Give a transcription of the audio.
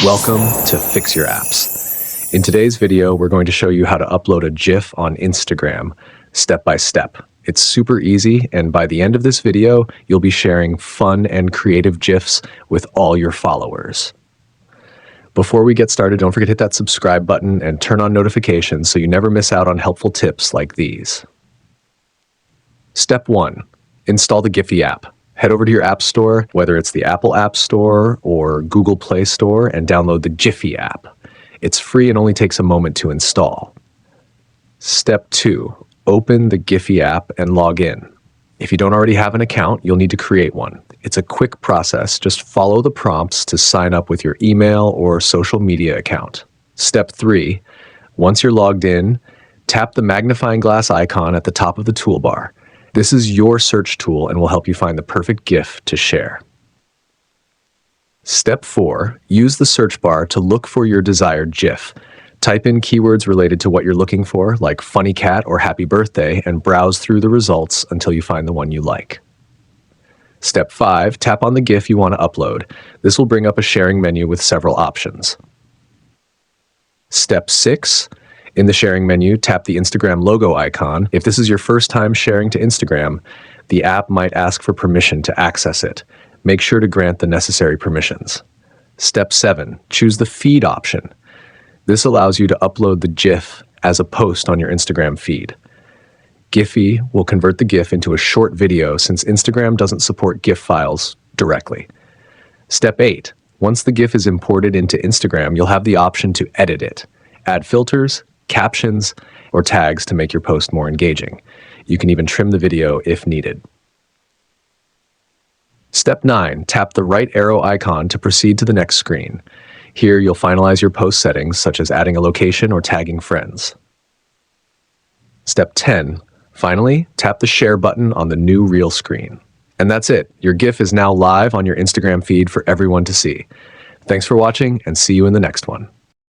Welcome to Fix Your Apps. In today's video, we're going to show you how to upload a GIF on Instagram, step by step. It's super easy, and by the end of this video, you'll be sharing fun and creative GIFs with all your followers. Before we get started, don't forget to hit that subscribe button and turn on notifications so you never miss out on helpful tips like these. Step 1. Install the Giphy app. Head over to your app store, whether it's the Apple App Store or Google Play Store, and download the Giphy app. It's free and only takes a moment to install. Step 2. Open the Giphy app and log in. If you don't already have an account, you'll need to create one. It's a quick process. Just follow the prompts to sign up with your email or social media account. Step 3. Once you're logged in, tap the magnifying glass icon at the top of the toolbar. This is your search tool and will help you find the perfect GIF to share. Step 4. Use the search bar to look for your desired GIF. Type in keywords related to what you're looking for, like funny cat or happy birthday, and browse through the results until you find the one you like. Step 5. Tap on the GIF you want to upload. This will bring up a sharing menu with several options. Step 6. In the sharing menu, tap the Instagram logo icon. If this is your first time sharing to Instagram, the app might ask for permission to access it. Make sure to grant the necessary permissions. Step 7. Choose the feed option. This allows you to upload the GIF as a post on your Instagram feed. Giphy will convert the GIF into a short video since Instagram doesn't support GIF files directly. Step 8. Once the GIF is imported into Instagram, you'll have the option to edit it. Add filters, captions, or tags to make your post more engaging. You can even trim the video if needed. Step 9. Tap the right arrow icon to proceed to the next screen. Here you'll finalize your post settings, such as adding a location or tagging friends. Step 10. Finally, tap the share button on the new reel screen. And that's it. Your GIF is now live on your Instagram feed for everyone to see. Thanks for watching, and see you in the next one.